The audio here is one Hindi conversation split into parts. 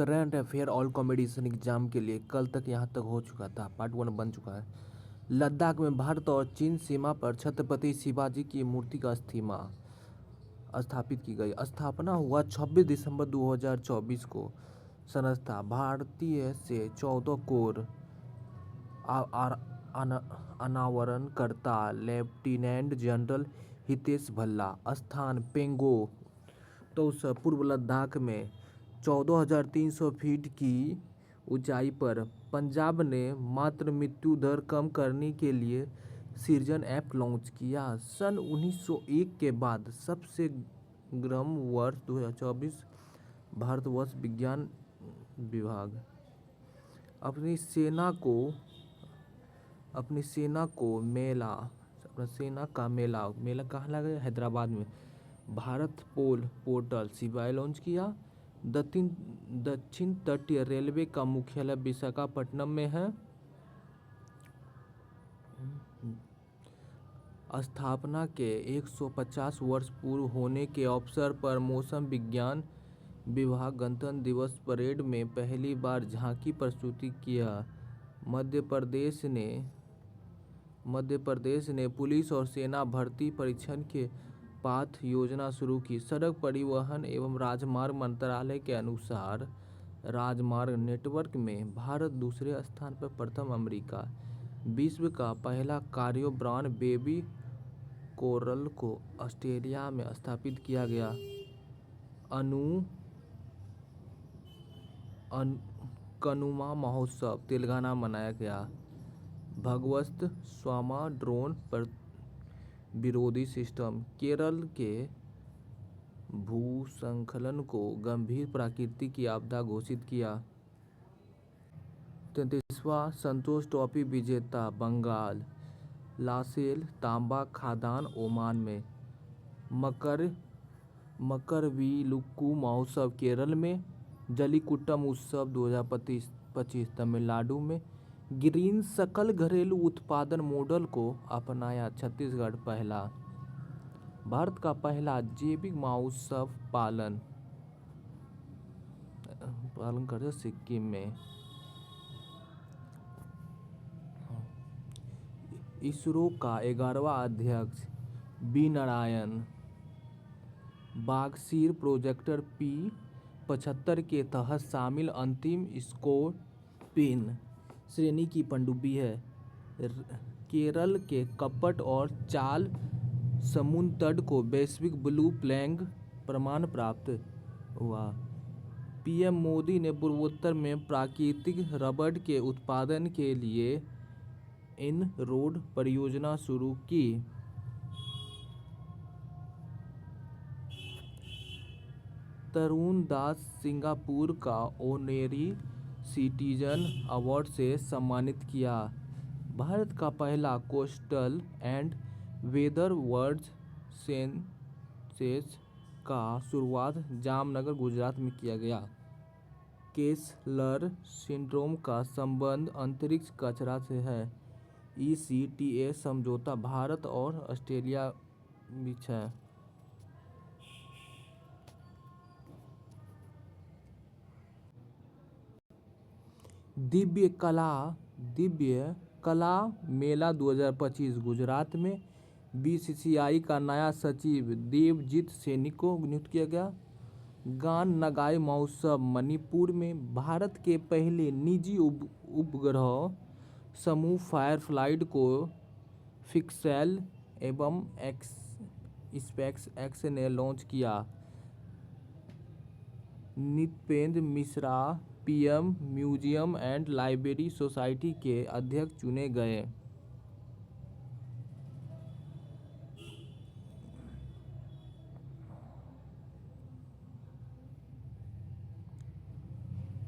Current affair all competition exam के लिए कल तक यहाँ तक हो चुका था, पार्ट 1 बन चुका है। लद्दाख में भारत और चीन सीमा पर छत्रपति शिवाजी की मूर्ति का स्थापित की गई। स्थापना हुआ 26 दिसंबर 2024 को। संस्था भारतीय से 14 कोर। अनावरणकर्ता लेफ्टिनेंट जनरल हितेश भल्ला। स्थान पेंगोंग तोसा पूर्व लद्दाख में 14,300 फीट की ऊंचाई पर। पंजाब ने मातृ मृत्यु दर कम करने के लिए सृजन ऐप लॉन्च किया। सन 1901 के बाद सबसे गर्म वर्ष 2024। भारतवर्ष विज्ञान विभाग अपनी सेना का मेला कहाँ लगा? हैदराबाद में। भारत पोल पोर्टल सिवाय लॉन्च किया। दक्षिण तटीय रेलवे का मुख्यालय विशाखापट्टनम में है। स्थापना के 150 वर्ष पूर्व होने के अवसर पर मौसम विज्ञान विभाग गणतंत्र दिवस परेड में पहली बार झांकी प्रस्तुति किया। मध्य प्रदेश ने पुलिस और सेना भर्ती परीक्षण के पाथ योजना शुरू की। सड़क परिवहन एवं राजमार्ग मंत्रालय के अनुसार राजमार्ग नेटवर्क में भारत दूसरे स्थान पर, प्रथम अमेरिका। विश्व का पहला कार्गो ब्रांड बेबी कोरल को ऑस्ट्रेलिया में स्थापित किया गया। कनुमा महोत्सव तेलंगाना मनाया गया। भगवस्त स्वामा ड्रोन पर विरोधी सिस्टम। केरल के भूस्खलन को गंभीर प्राकृतिक आपदा घोषित किया। 33वां संतोष ट्रॉफी विजेता बंगाल। लासेल तांबा खदान ओमान में। मकरविलुक्कू महोत्सव केरल में। जलीकुट्टम उत्सव 2025 तमिलनाडु में। ग्रीन सकल घरेलू उत्पादन मॉडल को अपनाया छत्तीसगढ़। पहला भारत का पहला जैविक महोत्सव पालन करते सिक्किम में। इसरो का 11वां अध्यक्ष बी नारायण। बागसीर प्रोजेक्टर P-75 के तहत शामिल अंतिम स्कॉर्पिन श्रेणी की पनडुब्बी है। केरल के कपट और चाल समुद्र तट को वैश्विक ब्लू फ्लैग प्रमाण प्राप्त हुआ। पीएम मोदी ने पूर्वोत्तर में प्राकृतिक रबड़ के उत्पादन के लिए इनरोड परियोजना शुरू की। तरुण दास सिंगापुर का ऑनरेरी सिटीजन अवार्ड से सम्मानित किया। भारत का पहला coastal and weather world census का शुरुआत जामनगर गुजरात में किया गया। केसलर सिंड्रोम का संबंध अंतरिक्ष कचरा से है। ECTA समझौता भारत और ऑस्ट्रेलिया बीच है। दिव्य कला मेला 2025 गुजरात में। BCCI का नया सचिव देवजीत सैनी को नियुक्त किया गया। गान नगाई महोत्सव मणिपुर में। भारत के पहले निजी उपग्रह समूह फायरफ्लाइट को पिक्सेल एवं स्पेस एक्स ने लॉन्च किया। Nripendra Mishra PM museum and library society के अध्यक्ष चुने गए।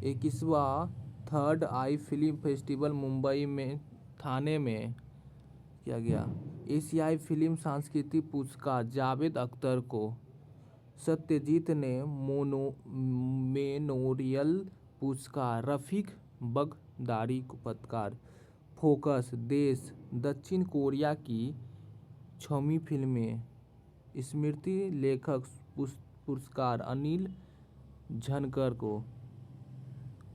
इक्कीसवां थर्ड आई फिल्म फेस्टिवल मुंबई में थाने में किया गया। एशियाई फिल्म सांस्कृतिक पुरस्कार जावेद अख्तर को। सत्यजीत ने मेमोरियल पुरस्कार रफीक बगदादी को पदकार। फोकस देश दक्षिण कोरिया की 6वीं फिल्म स्मृति लेखक पुरस्कार अनिल झनकर को।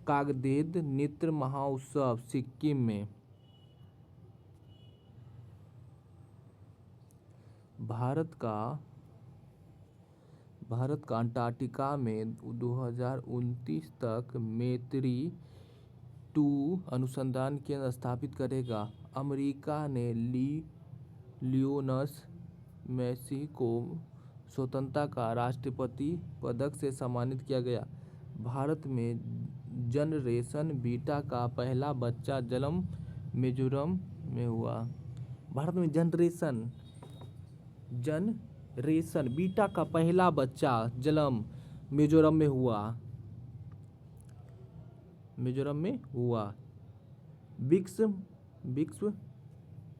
कागदेद नृत्य महोत्सव सिक्किम में। भारत का अंटार्कटिका में 2029 तक मैत्री 2 अनुसंधान केंद्र स्थापित करेगा। अमेरिका ने लियोनस मेसी को स्वतंत्रता का राष्ट्रपति पदक से सम्मानित किया गया। भारत में जनरेशन बीटा का पहला बच्चा जन्म मिजोरम में हुआ। भारत में जनरेशन बीटा का पहला बच्चा जन्म मिजोरम में हुआ।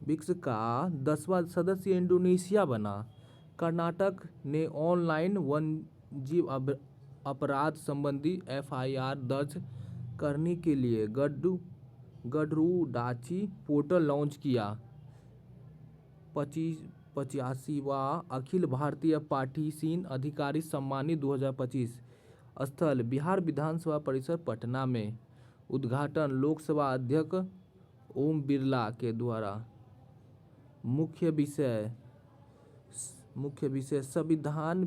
ब्रिक्स का 10वां सदस्य इंडोनेशिया बना। कर्नाटक ने ऑनलाइन वन्यजीव अपराध संबंधी FIR दर्ज करने के लिए गडुडाची पोर्टल लॉन्च किया। 85वां अखिल भारतीय पाठीसीन अधिकारी सम्मानित 2025 स्थल बिहार विधानसभा परिसर पटना में। उद्घाटन लोकसभा अध्यक्ष ओम बिरला के द्वारा। मुख्य विषय संविधान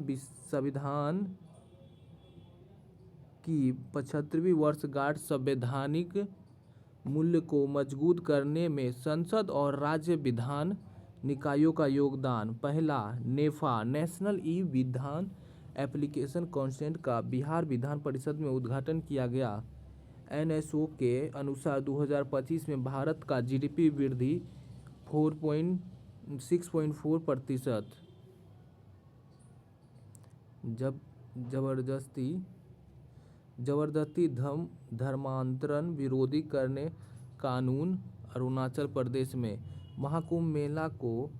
की 75वीं वर्षगांठ संवैधानिक मूल्य को मजबूत करने में संसद और राज्य विधान निकायों का योगदान। पहला नेफा नेशनल ई विधान एप्लीकेशन कॉन्सेंट का बिहार विधान परिषद में उद्घाटन किया गया। NSO के अनुसार 2025 में भारत का GDP वृद्धि 6.4%। जबरदस्ती धर्मांतरण विरोधी करने कानून। अरुणाचल प्रदेश में महाकुंभ मेला को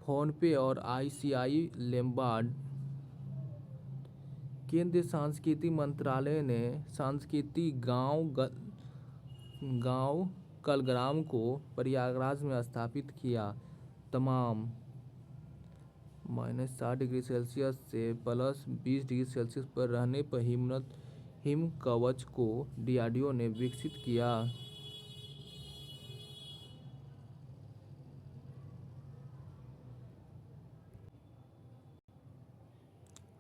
फोनपे और ICICI लैम्बार्ड। केंद्रीय सांस्कृतिक मंत्रालय ने सांस्कृतिक गांव कलग्राम को प्रयागराज में स्थापित किया। तमाम -60 डिग्री सेल्सियस से +20 डिग्री सेल्सियस पर रहने पर हिम कवच को DRDO ने विकसित किया।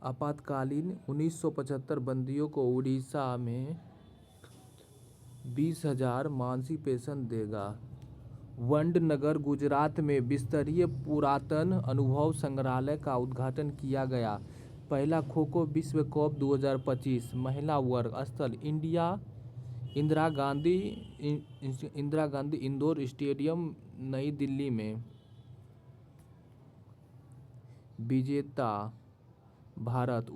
आपातकालीन 1975 बंदियों को उड़ीसा में 20,000 मासिक पेंशन देगा। वडनगर गुजरात में बिस्तरीय पुरातन अनुभव संग्रहालय का उद्घाटन किया गया। पहला खो-खो विश्व कप 2025 महिला वर्ग स्थल इंदिरा गांधी इंडोर स्टेडियम नई दिल्ली में। विजेता भारत,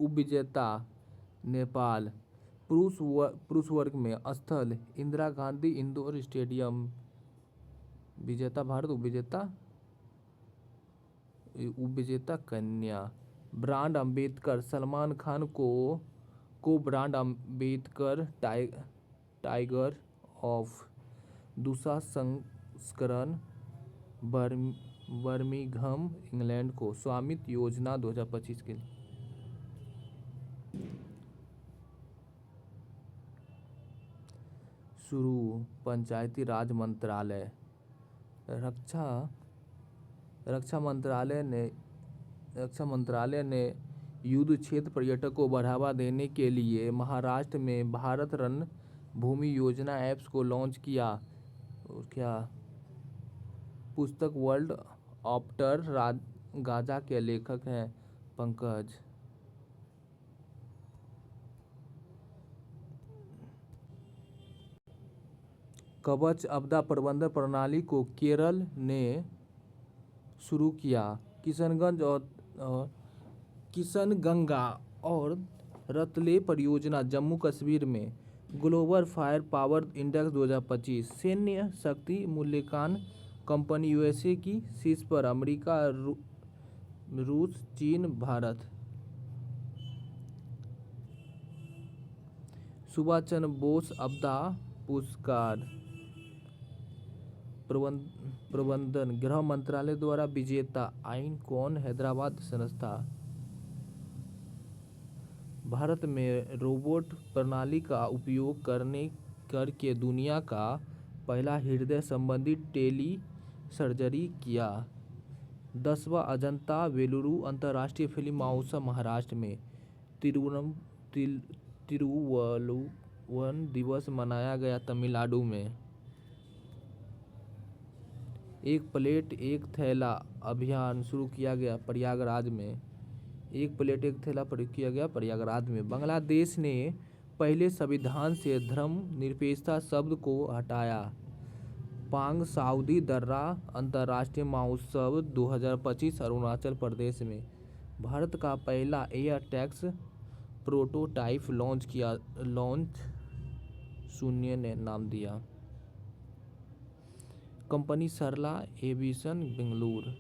उपविजेता नेपाल। पुरुष वर्ग में स्थल इंदिरा गांधी इंडोर स्टेडियम। विजेता भारत, उपविजेता कन्या। ब्रांड अम्बेडकर सलमान खान को ब्रांड अम्बेडकर टाइगर ऑफ दूसरा संस्करण बर्मिंघम इंग्लैंड को स्वामित्व योजना 2025 के लिए। शुरू पंचायती राज मंत्रालय। रक्षा मंत्रालय ने युद्ध क्षेत्र पर्यटन को बढ़ावा देने के लिए महाराष्ट्र में भारत रणभूमि योजना ऐप्स को लॉन्च किया। पुस्तक वर्ल्ड आफ्टर गाजा के लेखक हैं पंकज। कवच आपदा प्रबंधन प्रणाली को केरल ने शुरू किया। किशनगंगा और रतले परियोजना जम्मू कश्मीर में। ग्लोबल फायर पावर इंडेक्स 2025 सैन्य शक्ति मूल्यांकन कंपनी USA की शीर्ष पर। अमेरिका, रूस, चीन, भारत। सुभाष चंद्र बोस आपदा पुरस्कार प्रबंधन गृह मंत्रालय द्वारा विजेता। आइन कौन हैदराबाद संस्था। भारत में रोबोट प्रणाली का उपयोग करके दुनिया का पहला हृदय संबंधी टेली सर्जरी किया। 10वां अजंता वेलुरु अंतर्राष्ट्रीय फिल्म महोत्सव महाराष्ट्र में तिरुवल्लुवर दिवस मनाया गया। तमिलनाडु में एक प्लेट एक थैला अभियान शुरू किया गया। प्रयागराज में एक प्लेट एक थैला प्रयोग किया गया। प्रयागराज में बांग्लादेश ने पहले संविधान से धर्मनिरपेक्षता शब्द को हटाया। पांग सऊदी दर्रा अंतर्राष्ट्रीय महोत्सव 2025 अरुणाचल प्रदेश में। भारत का पहला एयर टैक्सी प्रोटोटाइप लॉन्च शून्य ने नाम दिया। कंपनी सरला एविएशन बेंगलुरु।